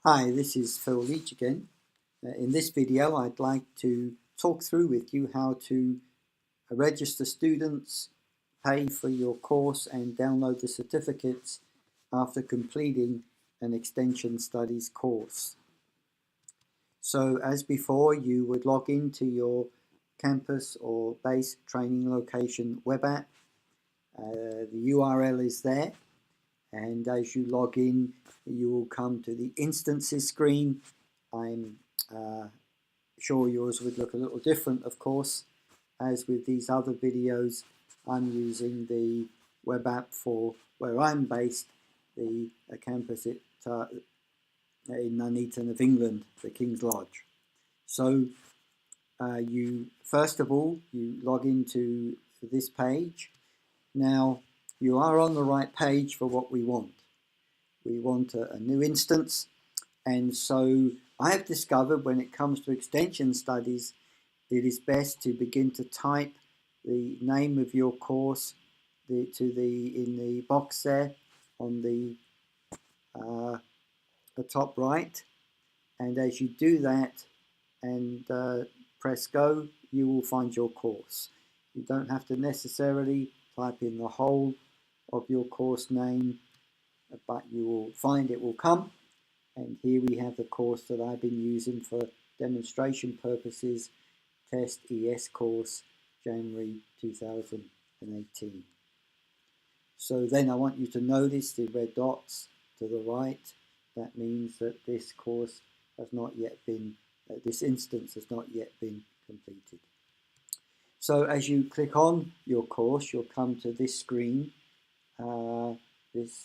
Hi, this is Phil Leach again. In this video, I'd like to talk through with you how to register students, pay for your course and download the certificates after completing an Extension Studies course. So as before, you would log into your campus or base training location web app. The URL is there. And as you log in, you will come to the instances screen. I'm sure yours would look a little different, of course. As with these other videos, I'm using the web app for where I'm based, the campus in Nuneaton of England, the King's Lodge. So you first of all, you log into this page. Now, you are on the right page for what we want. We want a new instance, and so I have discovered when it comes to extension studies, it is best to begin to type the name of your course in the box there on the top right, and as you do that and press go, you will find your course. You don't have to necessarily type in the whole of your course name, but you will find it will come. And here we have the course that I've been using for demonstration purposes, Test ES course, January 2018. So then I want you to notice the red dots to the right. That means that this course has not yet been, this instance has not yet been completed. So as you click on your course, you'll come to this screen. This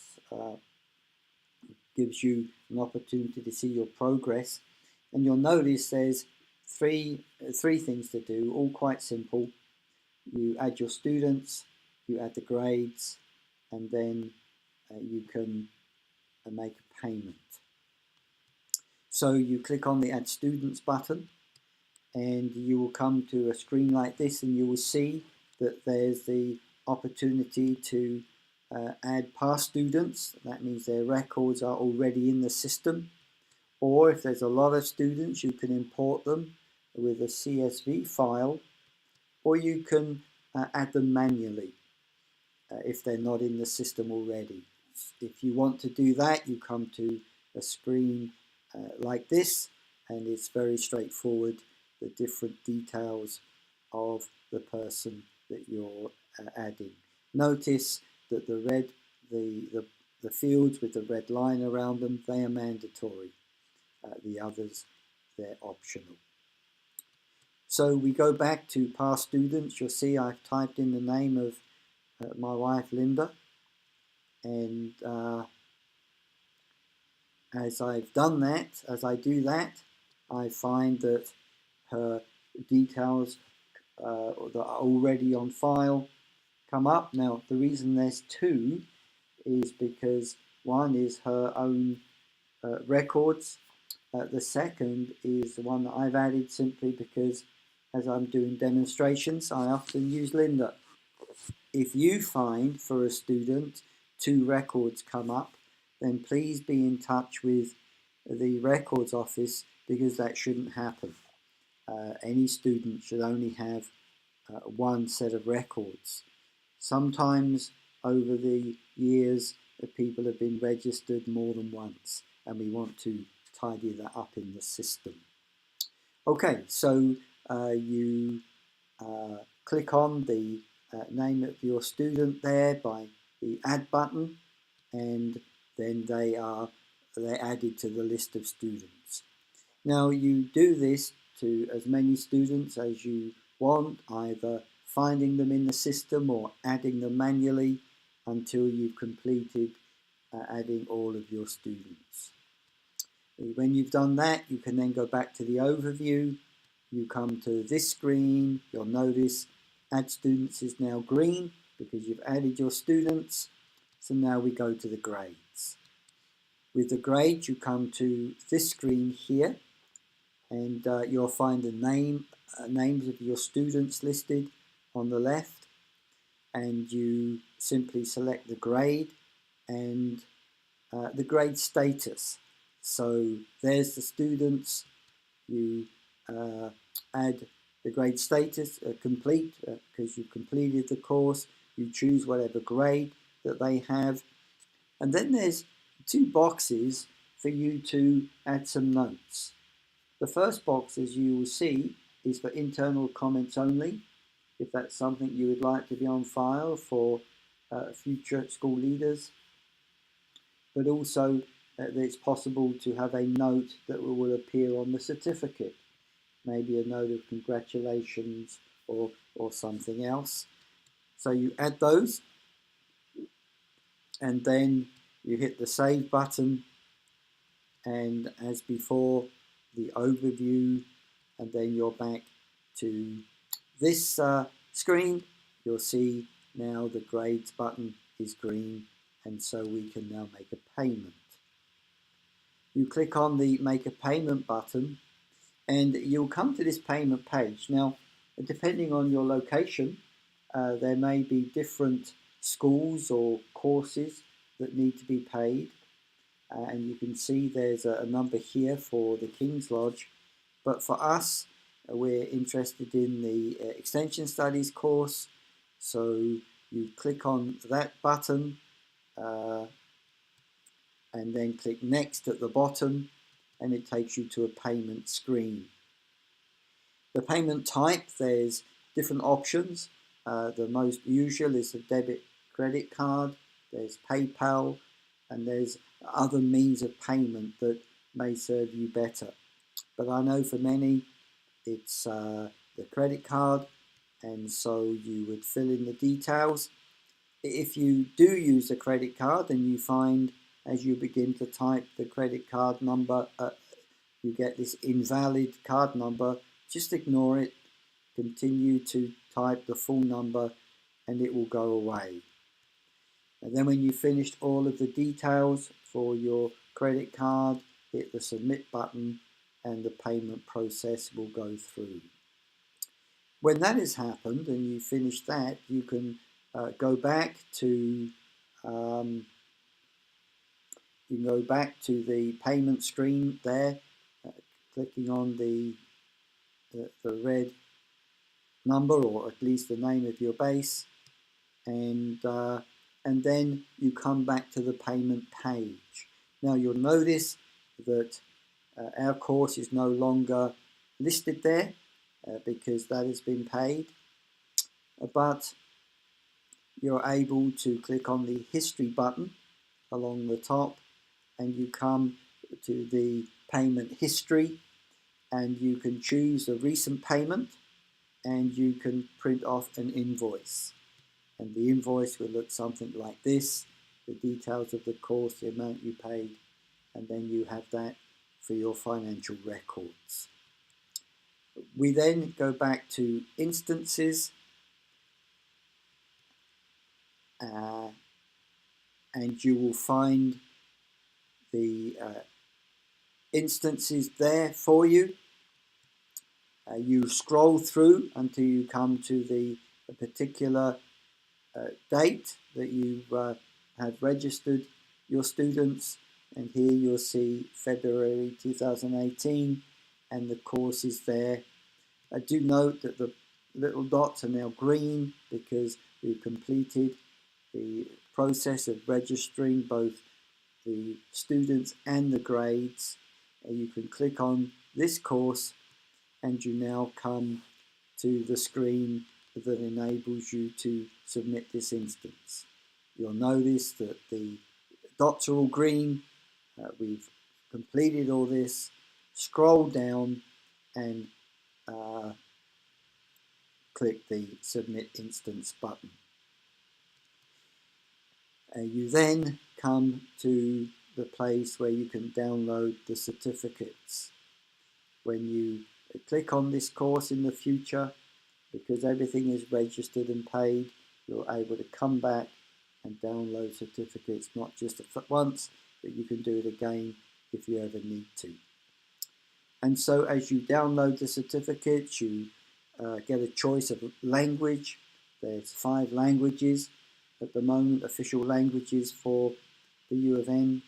gives you an opportunity to see your progress, and you'll notice there's three things to do, all quite simple. You add your students, you add the grades, and then you can make a payment. So you click on the Add Students button, and you will come to a screen like this, and you will see that there's the opportunity to add past students. That means their records are already in the system. Or if there's a lot of students, you can import them with a CSV file, or you can add them manually if they're not in the system already. If you want to do that, you come to a screen like this, and it's very straightforward, the different details of the person that you're adding. Notice that the fields with the red line around them, they are mandatory. The others, they're optional. So we go back to past students. You'll see I've typed in the name of my wife Linda, and as I do that, I find that her details that are already on file come up. Now the reason there's two is because one is her own records. The second is the one that I've added simply because as I'm doing demonstrations, I often use Linda. If you find for a student two records come up, then please be in touch with the records office, because that shouldn't happen. Any student should only have one set of records. Sometimes over the years, people have been registered more than once, and we want to tidy that up in the system. Okay, so you click on the name of your student there by the add button, and then they're added to the list of students. Now you do this to as many students as you want, either finding them in the system or adding them manually until you've completed adding all of your students. When you've done that, you can then go back to the overview. You come to this screen, you'll notice Add Students is now green because you've added your students. So now we go to the grades. With the grades, you come to this screen here, and you'll find the names of your students listed on the left, and you simply select the grade and the grade status. So there's the students. You add the grade status, complete, because you've completed the course. You choose whatever grade that they have. And then there's 2 boxes for you to add some notes. The first box, as you will see, is for internal comments only, if that's something you would like to be on file for future school leaders. But also it's possible to have a note that will appear on the certificate, maybe a note of congratulations or something else. So you add those, and then you hit the save button, and as before, the overview, and then you're back to this screen. You'll see now the grades button is green, and so we can now make a payment. You click on the make a payment button, and you'll come to this payment page. Now, depending on your location, there may be different schools or courses that need to be paid. And you can see there's a number here for the King's Lodge. But for us, we're interested in the Extension Studies course. So you click on that button and then click Next at the bottom, and it takes you to a payment screen. The payment type, there's different options. The most usual is a debit credit card. There's PayPal, and there's other means of payment that may serve you better. But I know for many it's the credit card, and so you would fill in the details. If you do use a credit card and you find as you begin to type the credit card number, you get this invalid card number, just ignore it, continue to type the full number, and it will go away. And then when you've finished all of the details for your credit card, hit the submit button, and the payment process will go through. When that has happened and you finish that, you can go back to the payment screen there, clicking on the red number, or at least the name of your base, and then you come back to the payment page. Now you'll notice that our course is no longer listed there because that has been paid, but you're able to click on the history button along the top, and you come to the payment history, and you can choose a recent payment, and you can print off an invoice. And the invoice will look something like this: the details of the course, the amount you paid, and then you have that for your financial records. We then go back to instances, and you will find the instances there for you. You scroll through until you come to the particular date that you have registered your students, and here you'll see February 2018, and the course is there. Do note that the little dots are now green because we've completed the process of registering both the students and the grades. You can click on this course, and you now come to the screen that enables you to submit this instance. You'll notice that the dots are all green. We've completed all this. Scroll down and click the Submit Instance button. You then come to the place where you can download the certificates. When you click on this course in the future, because everything is registered and paid, you're able to come back and download certificates, not just at once, but you can do it again if you ever need to. And so as you download the certificates, you get a choice of language. There's 5 languages at the moment, official languages for the U of N.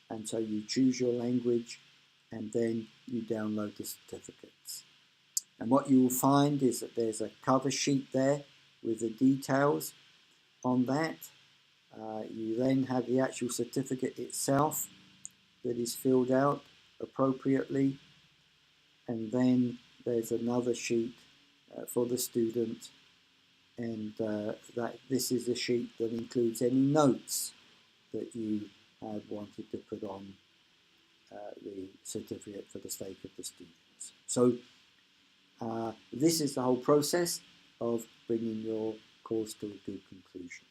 and so you choose your language and then you download the certificates. And what you will find is that there's a cover sheet there with the details on that. You then have the actual certificate itself that is filled out appropriately, and then there's another sheet for the student, and that this is a sheet that includes any notes that you have wanted to put on the certificate for the sake of the students. So this is the whole process of bringing your course to a good conclusion.